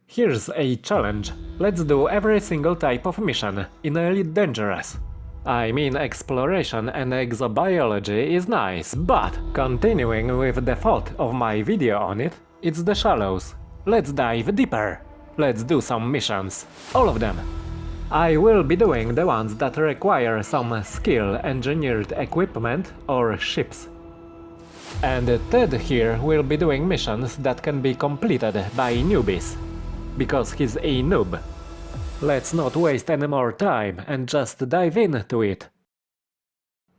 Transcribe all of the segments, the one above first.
Here's a challenge. Let's do every single type of mission in Elite Dangerous. I mean, exploration and exobiology is nice, but continuing with the thought of my video on it, it's the shallows. Let's dive deeper. Let's do some missions. All of them. I will be doing the ones that require some skill, engineered equipment or ships. And Ted here will be doing missions that can be completed by newbies. Because he's a noob. Let's not waste any more time and just dive into it.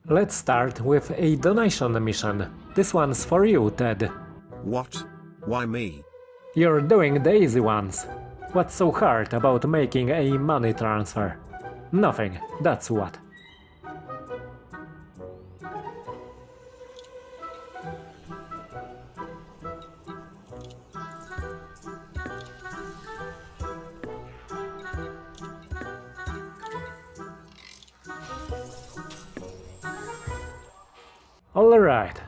Let's start with a donation mission. This one's for you, Ted. What? Why me? You're doing the easy ones. What's so hard about making a money transfer? Nothing, that's what. Alright,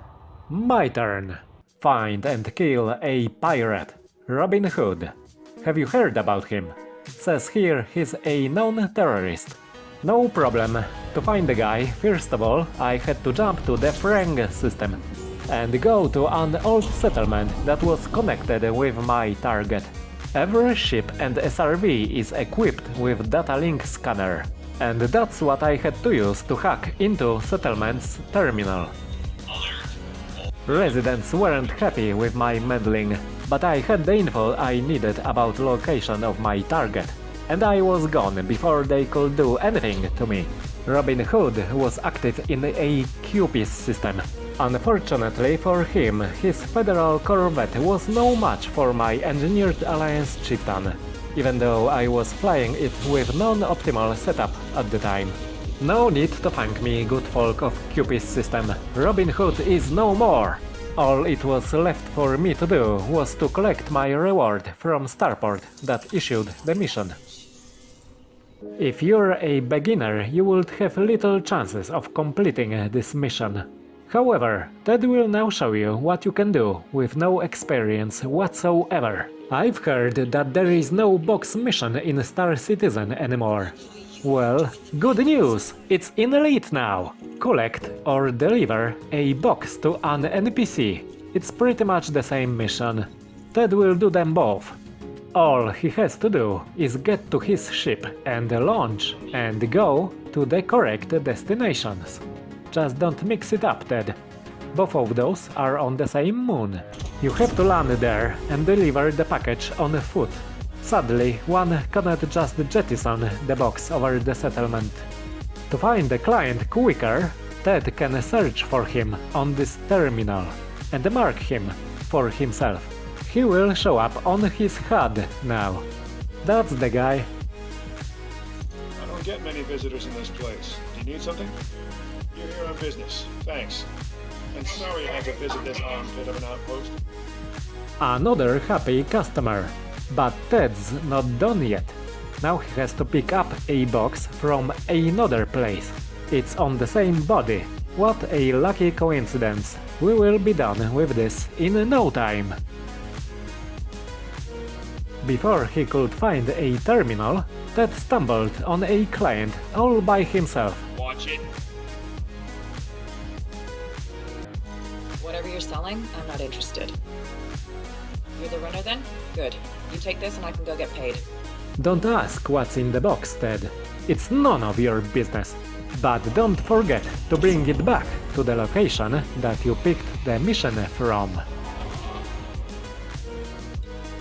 my turn. Find and kill a pirate, Robin Hood. Have you heard about him? Says here he's a known terrorist. No problem. To find the guy, first of all, I had to jump to the Frang system and go to an old settlement that was connected with my target. Every ship and SRV is equipped with data link scanner, and that's what I had to use to hack into settlement's terminal. Residents weren't happy with my meddling, but I had the info I needed about location of my target, and I was gone before they could do anything to me. Robin Hood was active in a QPS system. Unfortunately for him, his Federal Corvette was no match for my Engineered Alliance Chieftain, even though I was flying it with non-optimal setup at the time. No need to thank me, good folk of QPS system. Robin Hood is no more. All it was left for me to do was to collect my reward from Starport that issued the mission. If you're a beginner, you would have little chances of completing this mission. However, Ted will now show you what you can do with no experience whatsoever. I've heard that there is no box mission in Star Citizen anymore. Well, good news! It's in Elite now! Collect or deliver a box to an NPC. It's pretty much the same mission. Ted will do them both. All he has to do is get to his ship and launch and go to the correct destinations. Just don't mix it up, Ted. Both of those are on the same moon. You have to land there and deliver the package on foot. Sadly, one cannot just jettison the box over the settlement. To find the client quicker, Ted can search for him on this terminal and mark him for himself. He will show up on his HUD now. That's the guy. I don't get many visitors in this place. Do you need something? You're here on business. Thanks. And sorry I had to visit this armpit of an outpost. Another happy customer. But Ted's not done yet. Now he has to pick up a box from another place. It's on the same body. What a lucky coincidence. We will be done with this in no time. Before he could find a terminal, Ted stumbled on a client all by himself. Watch it. Whatever you're selling, I'm not interested. You're the runner then? Good. You take this and I can go get paid. Don't ask what's in the box, Ted. It's none of your business. But don't forget to bring it back to the location that you picked the mission from.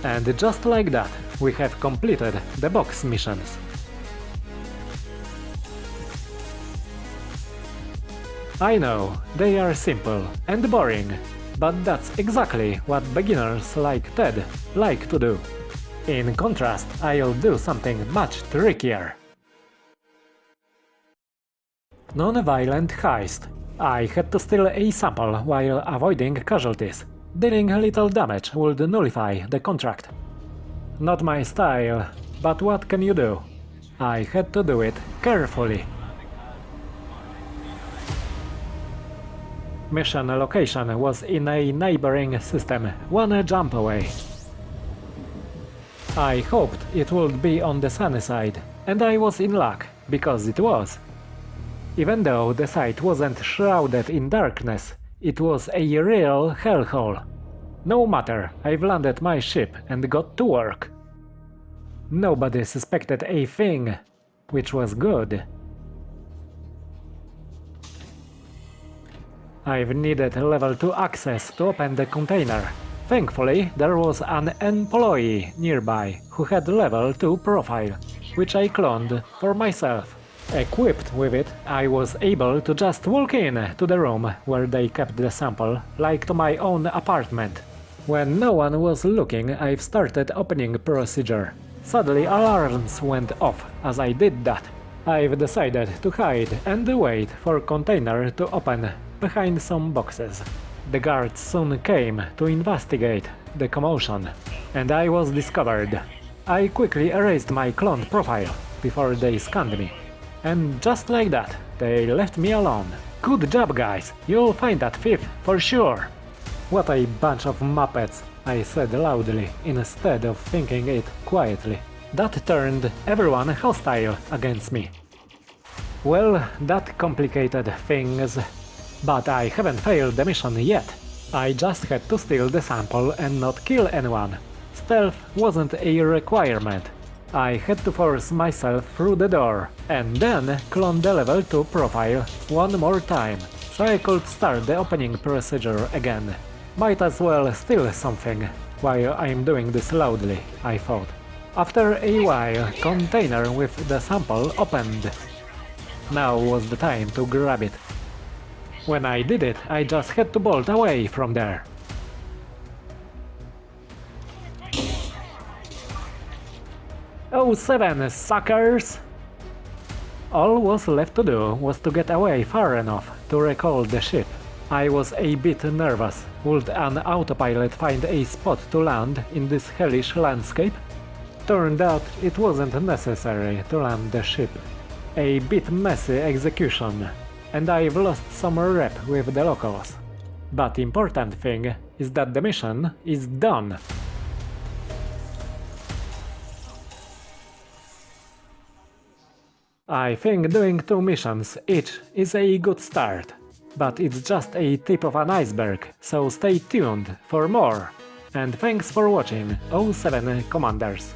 And just like that, we have completed the box missions. I know, they are simple and boring, but that's exactly what beginners like Ted like to do. In contrast, I'll do something much trickier. Non-violent heist. I had to steal a sample while avoiding casualties. Dealing little damage would nullify the contract. Not my style, but what can you do? I had to do it carefully. Mission location was in a neighboring system, one jump away. I hoped it would be on the sunny side, and I was in luck, because it was. Even though the site wasn't shrouded in darkness, it was a real hellhole. No matter, I've landed my ship and got to work. Nobody suspected a thing, which was good. I've needed level 2 access to open the container. Thankfully, there was an employee nearby who had level 2 profile, which I cloned for myself. Equipped with it, I was able to just walk in to the room where they kept the sample, like to my own apartment. When no one was looking, I've started opening procedure. Suddenly alarms went off as I did that. I've decided to hide and wait for container to open behind some boxes. The guards soon came to investigate the commotion, and I was discovered. I quickly erased my cloned profile before they scanned me. And just like that, they left me alone. Good job, guys! You'll find that thief for sure! What a bunch of muppets, I said loudly, instead of thinking it quietly. That turned everyone hostile against me. Well, that complicated things. But I haven't failed the mission yet. I just had to steal the sample and not kill anyone. Stealth wasn't a requirement. I had to force myself through the door, and then clone the level 2 profile one more time, so I could start the opening procedure again. Might as well steal something while I'm doing this loudly, I thought. After a while, container with the sample opened. Now was the time to grab it. When I did it, I just had to bolt away from there. Oh, 7, suckers! All was left to do was to get away far enough to recall the ship. I was a bit nervous. Would an autopilot find a spot to land in this hellish landscape? Turned out it wasn't necessary to land the ship. A bit messy execution, and I've lost some rep with the locals. But important thing is that the mission is done. I think doing 2 missions each is a good start, but it's just a tip of an iceberg, so stay tuned for more. And thanks for watching, 07 Commanders.